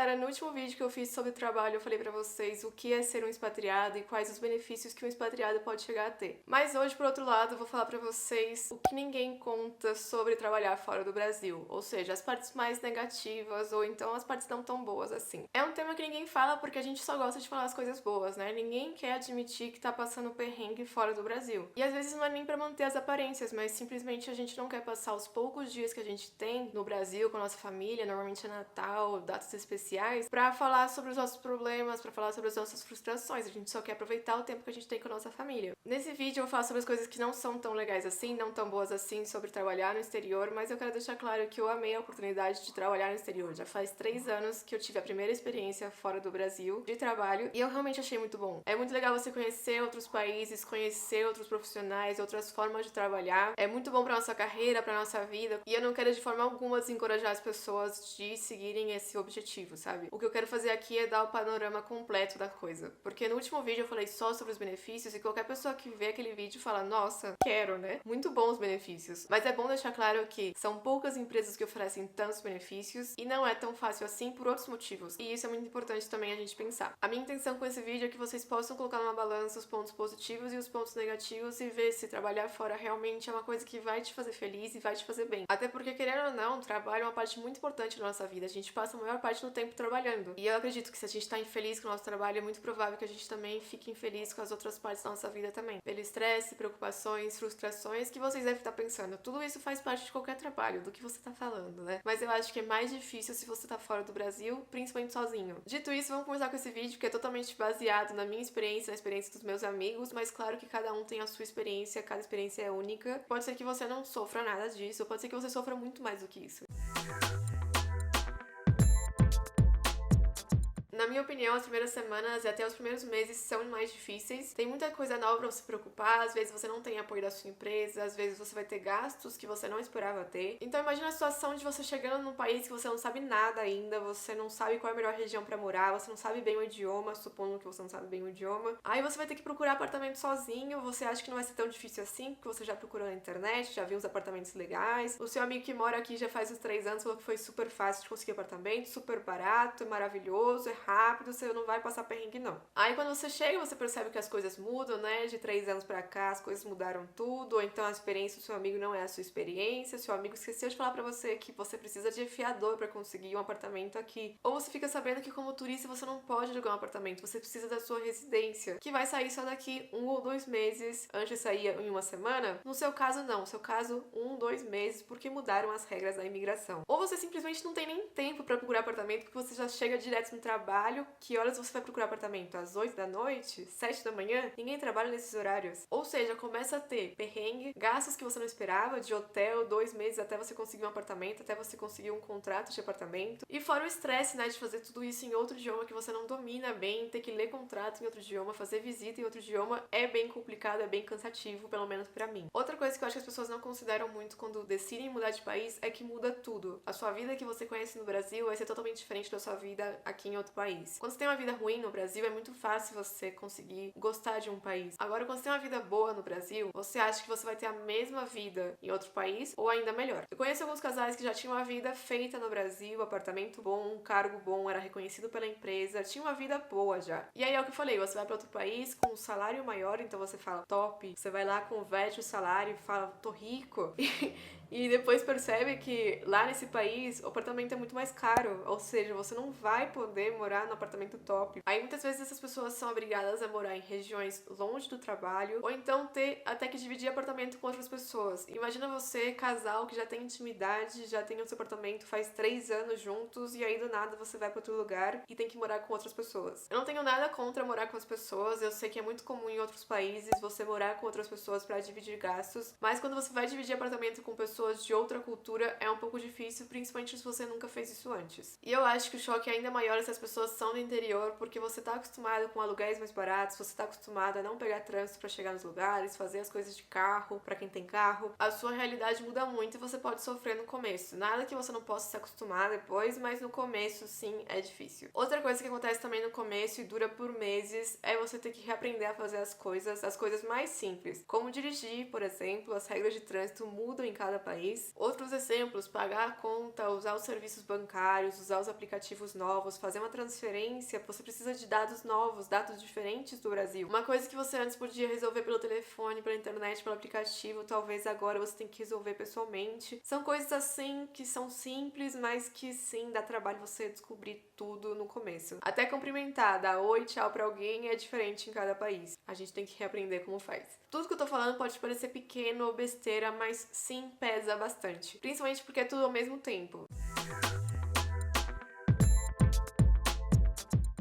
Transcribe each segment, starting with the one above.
Cara, no último vídeo que eu fiz sobre trabalho, eu falei pra vocês o que é ser um expatriado e quais os benefícios que um expatriado pode chegar a ter. Mas hoje, por outro lado, eu vou falar pra vocês o que ninguém conta sobre trabalhar fora do Brasil, ou seja, as partes mais negativas ou então as partes não tão boas assim. É um tema que ninguém fala porque a gente só gosta de falar as coisas boas, né? Ninguém quer admitir que tá passando perrengue fora do Brasil. E às vezes não é nem pra manter as aparências, mas simplesmente a gente não quer passar os poucos dias que a gente tem no Brasil com a nossa família, normalmente é Natal, datas especiais, pra falar sobre os nossos problemas, pra falar sobre as nossas frustrações. A gente só quer aproveitar o tempo que a gente tem com a nossa família. Nesse vídeo eu vou falar sobre as coisas que não são tão legais assim, não tão boas assim, sobre trabalhar no exterior, mas eu quero deixar claro que eu amei a oportunidade de trabalhar no exterior. Já faz 3 anos que eu tive a primeira experiência fora do Brasil de trabalho e eu realmente achei muito bom. É muito legal você conhecer outros países, conhecer outros profissionais, outras formas de trabalhar. É muito bom pra nossa carreira, pra nossa vida, e eu não quero de forma alguma desencorajar as pessoas de seguirem esse objetivo, sabe? O que eu quero fazer aqui é dar o panorama completo da coisa, porque no último vídeo eu falei só sobre os benefícios e qualquer pessoa que vê aquele vídeo fala, nossa, quero, né? Muito bons benefícios. Mas é bom deixar claro que são poucas empresas que oferecem tantos benefícios e não é tão fácil assim por outros motivos, e isso é muito importante também a gente pensar. A minha intenção com esse vídeo é que vocês possam colocar numa balança os pontos positivos e os pontos negativos e ver se trabalhar fora realmente é uma coisa que vai te fazer feliz e vai te fazer bem. Até porque, querendo ou não, o trabalho é uma parte muito importante da nossa vida. A gente passa a maior parte do tempo trabalhando. E eu acredito que se a gente tá infeliz com o nosso trabalho, é muito provável que a gente também fique infeliz com as outras partes da nossa vida também. Pelo estresse, preocupações, frustrações que vocês devem estar pensando. Tudo isso faz parte de qualquer trabalho, do que você tá falando, né? Mas eu acho que é mais difícil se você tá fora do Brasil, principalmente sozinho. Dito isso, vamos começar com esse vídeo que é totalmente baseado na minha experiência, na experiência dos meus amigos, mas claro que cada um tem a sua experiência, cada experiência é única. Pode ser que você não sofra nada disso, ou pode ser que você sofra muito mais do que isso. Na minha opinião, as primeiras semanas e até os primeiros meses são mais difíceis. Tem muita coisa nova pra você se preocupar, às vezes você não tem apoio da sua empresa, às vezes você vai ter gastos que você não esperava ter. Então imagina a situação de você chegando num país que você não sabe nada ainda, você não sabe qual é a melhor região pra morar, você não sabe bem o idioma, supondo que você não sabe bem o idioma. Aí você vai ter que procurar apartamento sozinho, você acha que não vai ser tão difícil assim, porque você já procurou na internet, já viu uns apartamentos legais. O seu amigo que mora aqui já faz uns 3 anos falou que foi super fácil de conseguir apartamento, super barato, é maravilhoso, é rápido, você não vai passar perrengue não. Aí quando você chega, você percebe que as coisas mudam, né? De 3 anos pra cá, as coisas mudaram tudo, ou então a experiência do seu amigo não é a sua experiência, seu amigo esqueceu de falar pra você que você precisa de fiador pra conseguir um apartamento aqui. Ou você fica sabendo que como turista você não pode alugar um apartamento, você precisa da sua residência, que vai sair só daqui 1 ou 2 meses, antes saía em 1 semana. No seu caso não, no seu caso 1, 2 meses, porque mudaram as regras da imigração. Ou você simplesmente não tem nem tempo pra procurar apartamento, porque você já chega direto no trabalho. Que horas você vai procurar apartamento? Às 8 da noite? 7 da manhã? Ninguém trabalha nesses horários. Ou seja, começa a ter perrengue, gastos que você não esperava, de hotel, 2 meses até você conseguir um apartamento, até você conseguir um contrato de apartamento. E fora o estresse, né, de fazer tudo isso em outro idioma que você não domina bem, ter que ler contrato em outro idioma, fazer visita em outro idioma, é bem complicado, é bem cansativo, pelo menos pra mim. Outra coisa que eu acho que as pessoas não consideram muito quando decidem mudar de país é que muda tudo. A sua vida que você conhece no Brasil vai ser totalmente diferente da sua vida aqui em outro país. Quando você tem uma vida ruim no Brasil, é muito fácil você conseguir gostar de um país. Agora, quando você tem uma vida boa no Brasil, você acha que você vai ter a mesma vida em outro país ou ainda melhor. Eu conheço alguns casais que já tinham uma vida feita no Brasil, apartamento bom, um cargo bom, era reconhecido pela empresa, tinha uma vida boa já. E aí é o que eu falei, você vai para outro país com um salário maior, então você fala top, você vai lá, converte o salário e fala, tô rico. E depois percebe que lá nesse país o apartamento é muito mais caro, ou seja, você não vai poder morar no apartamento top. Aí muitas vezes essas pessoas são obrigadas a morar em regiões longe do trabalho, ou então ter até que dividir apartamento com outras pessoas. Imagina você, casal que já tem intimidade, já tem o seu apartamento faz 3 anos juntos, e aí do nada você vai para outro lugar e tem que morar com outras pessoas. Eu não tenho nada contra morar com as pessoas, eu sei que é muito comum em outros países você morar com outras pessoas para dividir gastos, mas quando você vai dividir apartamento com pessoas de outra cultura é um pouco difícil, principalmente se você nunca fez isso antes. E eu acho que o choque é ainda maior se as pessoas são do interior, porque você tá acostumado com aluguéis mais baratos, você tá acostumado a não pegar trânsito para chegar nos lugares, fazer as coisas de carro, para quem tem carro. A sua realidade muda muito e você pode sofrer no começo. Nada que você não possa se acostumar depois, mas no começo sim é difícil. Outra coisa que acontece também no começo e dura por meses é você ter que reaprender a fazer as coisas mais simples, como dirigir, por exemplo. As regras de trânsito mudam em cada país. Outros exemplos, pagar a conta, usar os serviços bancários, usar os aplicativos novos, fazer uma transferência, você precisa de dados novos, dados diferentes do Brasil. Uma coisa que você antes podia resolver pelo telefone, pela internet, pelo aplicativo, talvez agora você tem que resolver pessoalmente. São coisas assim que são simples, mas que sim, dá trabalho você descobrir tudo no começo. Até cumprimentar, dar oi, tchau pra alguém é diferente em cada país. A gente tem que reaprender como faz. Tudo que eu tô falando pode parecer pequeno ou besteira, mas sim pesa bastante. Principalmente porque é tudo ao mesmo tempo.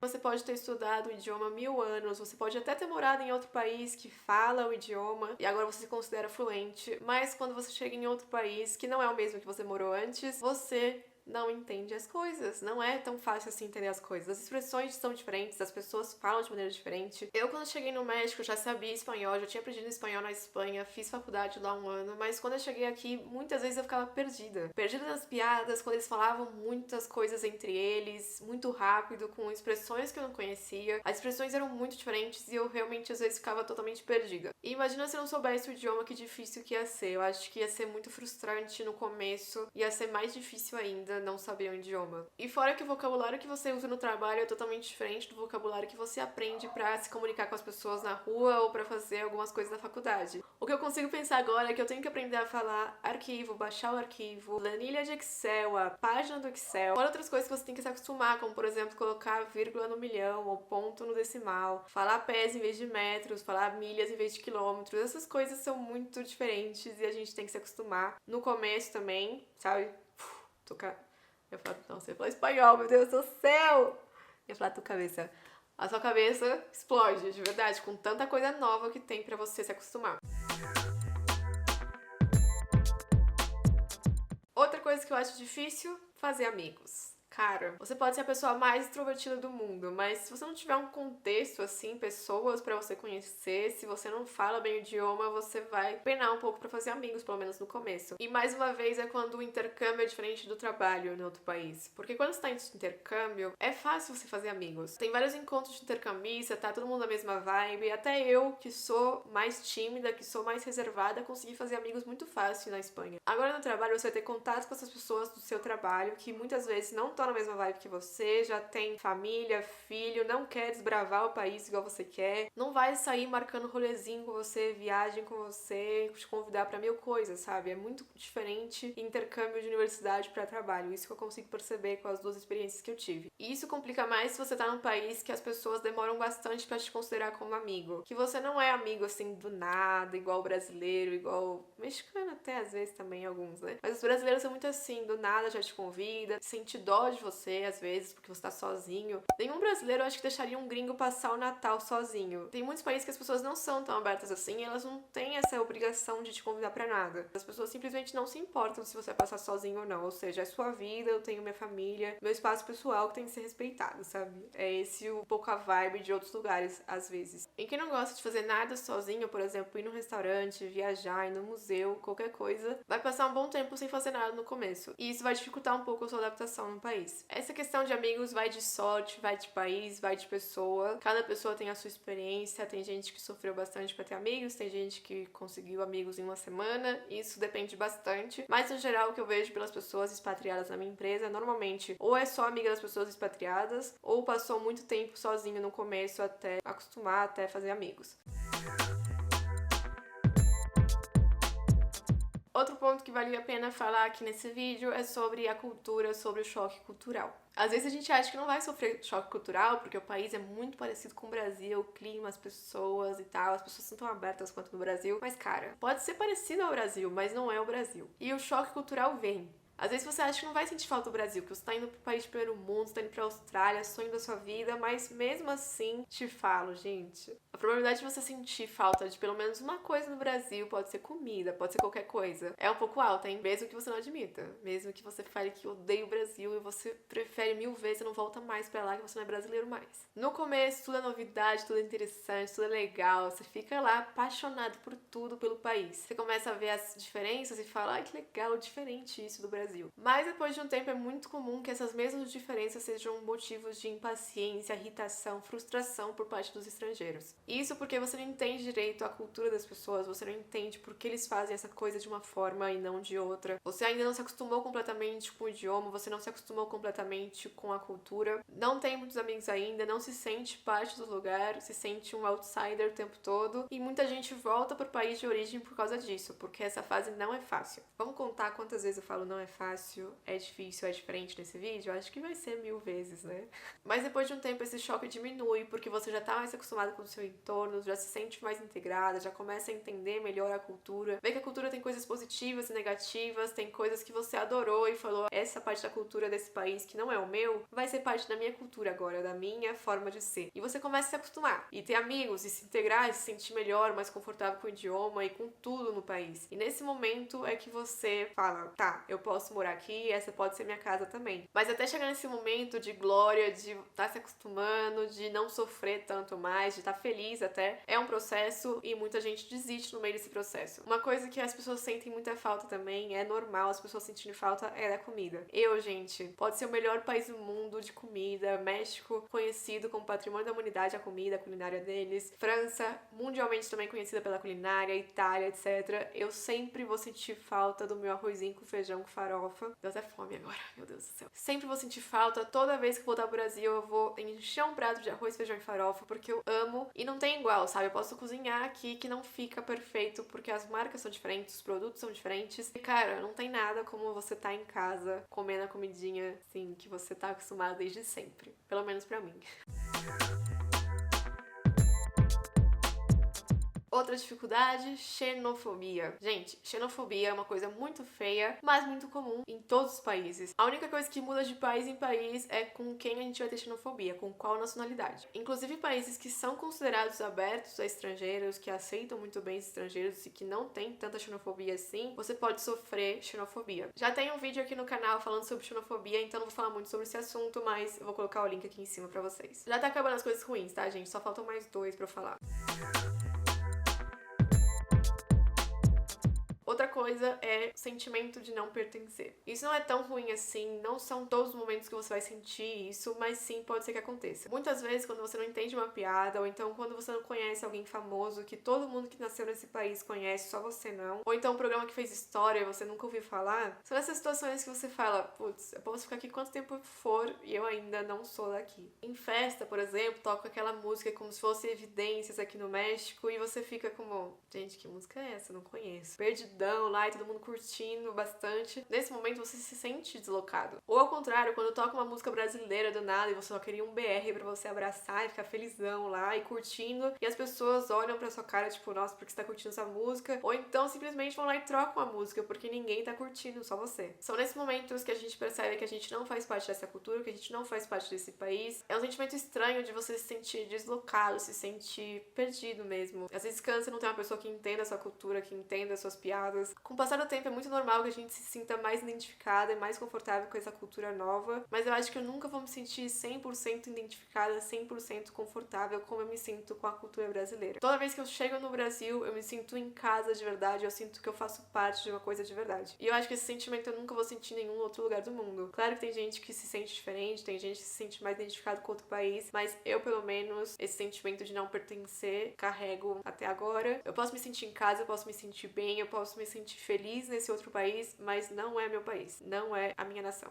Você pode ter estudado o idioma 1000 anos, você pode até ter morado em outro país que fala o idioma e agora você se considera fluente, mas quando você chega em outro país que não é o mesmo que você morou antes, você não entende as coisas. Não é tão fácil assim entender as coisas. As expressões são diferentes, as pessoas falam de maneira diferente. Eu, quando cheguei no México, já sabia espanhol, já tinha aprendido espanhol na Espanha, fiz faculdade lá 1 ano, mas quando eu cheguei aqui, muitas vezes eu ficava perdida. Perdida nas piadas, quando eles falavam muitas coisas entre eles, muito rápido, com expressões que eu não conhecia. As expressões eram muito diferentes e eu realmente, às vezes, ficava totalmente perdida. E imagina se eu não soubesse o idioma, que difícil que ia ser. Eu acho que ia ser muito frustrante no começo, ia ser mais difícil ainda não saber o idioma. E fora que o vocabulário que você usa no trabalho é totalmente diferente do vocabulário que você aprende pra se comunicar com as pessoas na rua ou pra fazer algumas coisas na faculdade. O que eu consigo pensar agora é que eu tenho que aprender a falar arquivo, baixar o arquivo, planilha de Excel, a página do Excel, fora outras coisas que você tem que se acostumar, como por exemplo colocar vírgula no milhão ou ponto no decimal, falar pés em vez de metros, falar milhas em vez de quilômetros. Essas coisas são muito diferentes e a gente tem que se acostumar. No começo também, sabe? Eu falo, não, você falou espanhol, meu Deus do céu! Eu falo, tua cabeça. A sua cabeça explode, de verdade, com tanta coisa nova que tem pra você se acostumar. Outra coisa que eu acho difícil, fazer amigos. Cara, você pode ser a pessoa mais extrovertida do mundo, mas se você não tiver um contexto, assim, pessoas pra você conhecer, se você não fala bem o idioma, você vai penar um pouco pra fazer amigos, pelo menos no começo. E mais uma vez é quando o intercâmbio é diferente do trabalho em outro país. Porque quando você tá em intercâmbio, é fácil você fazer amigos. Tem vários encontros de intercambista, tá todo mundo na mesma vibe. Até eu, que sou mais tímida, que sou mais reservada, consegui fazer amigos muito fácil na Espanha. Agora no trabalho, você vai ter contato com essas pessoas do seu trabalho, que muitas vezes não estão na mesma vibe que você, já tem família, filho, não quer desbravar o país igual você quer, não vai sair marcando rolezinho com você, viagem com você, te convidar pra 1000 coisas, sabe? É muito diferente intercâmbio de universidade pra trabalho, isso que eu consigo perceber com as 2 experiências que eu tive. E isso complica mais se você tá num país que as pessoas demoram bastante pra te considerar como amigo, que você não é amigo assim do nada, igual brasileiro, igual mexicano até às vezes também alguns, né? Mas os brasileiros são muito assim, do nada já te convida, sente dó de você às vezes porque você tá sozinho. Nenhum brasileiro eu acho que deixaria um gringo passar o Natal sozinho. Tem muitos países que as pessoas não são tão abertas assim e elas não têm essa obrigação de te convidar pra nada. As pessoas simplesmente não se importam se você vai passar sozinho ou não, ou seja, é sua vida, eu tenho minha família, meu espaço pessoal que tem que ser respeitado, sabe? É esse um pouco a vibe de outros lugares às vezes. E quem não gosta de fazer nada sozinho, por exemplo, ir num restaurante, viajar, ir no museu, qualquer coisa, vai passar um bom tempo sem fazer nada no começo. E isso vai dificultar um pouco a sua adaptação no país. Essa questão de amigos vai de sorte, vai de país, vai de pessoa. Cada pessoa tem a sua experiência. Tem gente que sofreu bastante pra ter amigos, tem gente que conseguiu amigos em 1 semana. Isso depende bastante. Mas, no geral, o que eu vejo pelas pessoas expatriadas na minha empresa, normalmente, ou é só amiga das pessoas expatriadas, ou passou muito tempo sozinho no começo até acostumar, até fazer amigos. Outro ponto que valia a pena falar aqui nesse vídeo é sobre a cultura, sobre o choque cultural. Às vezes a gente acha que não vai sofrer choque cultural, porque o país é muito parecido com o Brasil, o clima, as pessoas e tal, as pessoas são tão abertas quanto no Brasil. Mas, cara, pode ser parecido ao Brasil, mas não é o Brasil. E o choque cultural vem. Às vezes você acha que não vai sentir falta do Brasil, que você tá indo pro país de primeiro mundo, você tá indo pra Austrália, sonho da sua vida, mas mesmo assim, te falo, gente, a probabilidade de você sentir falta de pelo menos uma coisa no Brasil, pode ser comida, pode ser qualquer coisa, é um pouco alta, hein? Mesmo que você não admita, mesmo que você fale que odeia o Brasil e você prefere 1000 vezes e não volta mais pra lá, que você não é brasileiro mais. No começo, tudo é novidade, tudo é interessante, tudo é legal, você fica lá apaixonado por tudo, pelo país. Você começa a ver as diferenças e fala, ai que legal, diferente isso do Brasil. Brasil. Mas depois de um tempo é muito comum que essas mesmas diferenças sejam motivos de impaciência, irritação, frustração por parte dos estrangeiros. Isso porque você não entende direito a cultura das pessoas, você não entende por que eles fazem essa coisa de uma forma e não de outra. Você ainda não se acostumou completamente com o idioma, você não se acostumou completamente com a cultura, não tem muitos amigos ainda, não se sente parte do lugar, se sente um outsider o tempo todo, e muita gente volta pro país de origem por causa disso, porque essa fase não é fácil. Vamos contar quantas vezes eu falo não é fácil, é difícil, é diferente nesse vídeo? Eu acho que vai ser 1000 vezes, né? Mas depois de um tempo esse choque diminui, porque você já tá mais acostumado com o seu entorno, já se sente mais integrada, já começa a entender melhor a cultura, vê que a cultura tem coisas positivas e negativas, tem coisas que você adorou e falou, essa parte da cultura desse país que não é o meu, vai ser parte da minha cultura agora, da minha forma de ser. E você começa a se acostumar, e ter amigos, e se integrar, e se sentir melhor, mais confortável com o idioma e com tudo no país. E nesse momento é que você fala, tá, eu posso morar aqui, essa pode ser minha casa também. Mas até chegar nesse momento de glória, de estar se acostumando, de não sofrer tanto mais, de estar feliz até, é um processo e muita gente desiste no meio desse processo. Uma coisa que as pessoas sentem muita falta também, é normal as pessoas sentirem falta, é da comida. Gente, pode ser o melhor país do mundo de comida, México conhecido como patrimônio da humanidade, a culinária deles, França, mundialmente também conhecida pela culinária, Itália, etc. Eu sempre vou sentir falta do meu arrozinho com feijão com farofa. Deu até fome agora, meu Deus do céu. Sempre vou sentir falta, toda vez que voltar pro Brasil eu vou encher um prato de arroz, feijão e farofa, porque eu amo e não tem igual, sabe? Eu posso cozinhar aqui que não fica perfeito, porque as marcas são diferentes, os produtos são diferentes. E cara, não tem nada como você tá em casa comendo a comidinha, assim, que você tá acostumado desde sempre. Pelo menos pra mim. Outra dificuldade, xenofobia. Gente, xenofobia é uma coisa muito feia, mas muito comum em todos os países. A única coisa que muda de país em país é com quem a gente vai ter xenofobia, com qual nacionalidade. Inclusive países que são considerados abertos a estrangeiros, que aceitam muito bem os estrangeiros e que não tem tanta xenofobia assim, você pode sofrer xenofobia. Já tem um vídeo aqui no canal falando sobre xenofobia, então não vou falar muito sobre esse assunto, mas eu vou colocar o link aqui em cima pra vocês. Já tá acabando as coisas ruins, tá, gente? Só faltam mais 2 pra eu falar. Outra coisa é sentimento de não pertencer. Isso não é tão ruim assim, não são todos os momentos que você vai sentir isso, mas sim pode ser que aconteça. Muitas vezes quando você não entende uma piada, ou então quando você não conhece alguém famoso que todo mundo que nasceu nesse país conhece, só você não, ou então um programa que fez história e você nunca ouviu falar, são essas situações que você fala, putz, eu posso ficar aqui quanto tempo for e eu ainda não sou daqui. Em festa, por exemplo, toca aquela música como se fosse Evidências aqui no México e você fica como, gente, que música é essa? Eu não conheço. Perdido lá e todo mundo curtindo bastante. Nesse momento você se sente deslocado. Ou ao contrário, quando toca uma música brasileira do nada e você só queria um BR pra você abraçar e ficar felizão lá e curtindo, e as pessoas olham pra sua cara tipo, nossa, por que você tá curtindo essa música? Ou então simplesmente vão lá e trocam a música porque ninguém tá curtindo, só você. São nesses momentos que a gente percebe que a gente não faz parte dessa cultura, que a gente não faz parte desse país. É um sentimento estranho de você se sentir deslocado, se sentir perdido mesmo. Às vezes cansa não ter uma pessoa que entenda a sua cultura, que entenda as suas piadas. Com o passar do tempo é muito normal que a gente se sinta mais identificada e mais confortável com essa cultura nova, mas eu acho que eu nunca vou me sentir 100% identificada, 100% confortável como eu me sinto com a cultura brasileira. Toda vez que eu chego no Brasil, eu me sinto em casa de verdade, eu sinto que eu faço parte de uma coisa de verdade. E eu acho que esse sentimento eu nunca vou sentir em nenhum outro lugar do mundo. Claro que tem gente que se sente diferente, tem gente que se sente mais identificado com outro país, mas eu, pelo menos, esse sentimento de não pertencer, carrego até agora. Eu posso me sentir em casa, eu posso me sentir bem, eu posso me sentir feliz nesse outro país, mas não é meu país, não é a minha nação.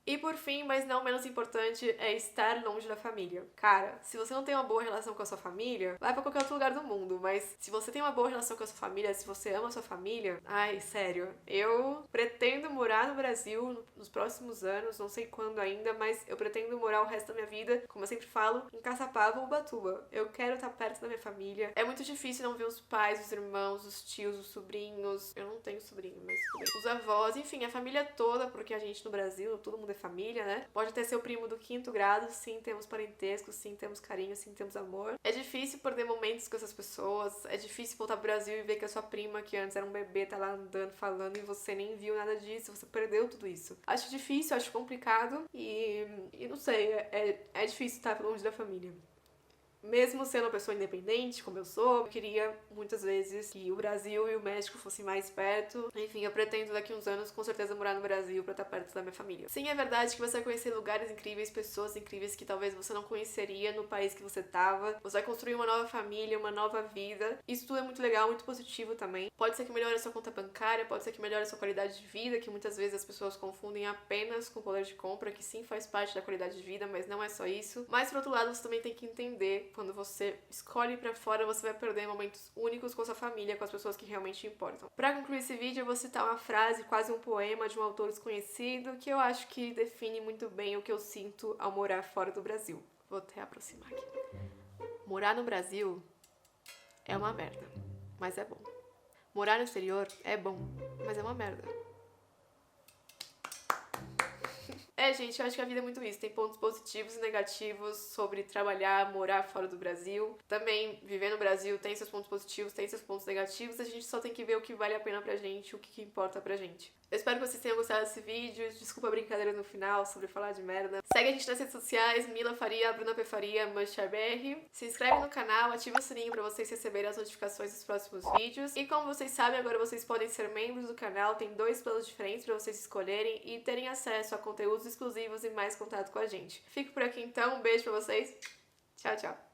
E por fim, mas não menos importante, é estar longe da família. Cara, se você não tem uma boa relação com a sua família, vai pra qualquer outro lugar do mundo, mas se você tem uma boa relação com a sua família, se você ama a sua família, ai, sério, eu pretendo morar no Brasil nos próximos anos, não sei quando ainda, mas eu pretendo morar o resto da minha vida, como eu sempre falo, em Caçapava ou Ubatuba. Eu quero estar perto da minha família. É muito difícil não ver os pais, os irmãos, os tios, os sobrinhos. Eu não tenho sobrinho, mas tudo bem. Os avós, enfim, a família toda, porque a gente no Brasil, todo mundo é família, né? Pode até ser o primo do 5º grado, sim, temos parentesco, sim, temos carinho, sim, temos amor. É difícil perder momentos com essas pessoas, é difícil voltar pro Brasil e ver que a sua prima, que antes era um bebê, tá lá andando, falando, e você nem viu nada disso, você perdeu tudo isso. Acho difícil, acho complicado e não sei, é difícil estar longe da família. Mesmo sendo uma pessoa independente, como eu sou, eu queria muitas vezes que o Brasil e o México fossem mais perto. Enfim, eu pretendo daqui uns anos com certeza morar no Brasil pra estar perto da minha família. Sim, é verdade que você vai conhecer lugares incríveis, pessoas incríveis que talvez você não conheceria no país que você tava. Você vai construir uma nova família, uma nova vida. Isso tudo é muito legal, muito positivo também. Pode ser que melhore a sua conta bancária, pode ser que melhore a sua qualidade de vida, que muitas vezes as pessoas confundem apenas com o poder de compra, que sim faz parte da qualidade de vida, mas não é só isso. Mas por outro lado, você também tem que entender, quando você escolhe ir pra fora, você vai perder momentos únicos com sua família, com as pessoas que realmente importam. Pra concluir esse vídeo, eu vou citar uma frase, quase um poema de um autor desconhecido, que eu acho que define muito bem o que eu sinto ao morar fora do Brasil. Vou até aproximar aqui. Morar no Brasil é uma merda, mas é bom. Morar no exterior é bom, mas é uma merda. Gente, eu acho que a vida é muito isso. Tem pontos positivos e negativos sobre trabalhar, morar fora do Brasil. Também, viver no Brasil tem seus pontos positivos, tem seus pontos negativos. A gente só tem que ver o que vale a pena pra gente, o que importa pra gente. Eu espero que vocês tenham gostado desse vídeo. Desculpa a brincadeira no final sobre falar de merda. Segue a gente nas redes sociais, Mila Faria, Bruna P. Faria, ManchaBR. Se inscreve no canal, ativa o sininho pra vocês receberem as notificações dos próximos vídeos. E como vocês sabem, agora vocês podem ser membros do canal. Tem 2 planos diferentes pra vocês escolherem e terem acesso a conteúdos exclusivos e mais contato com a gente. Fico por aqui então, um beijo pra vocês. Tchau, tchau.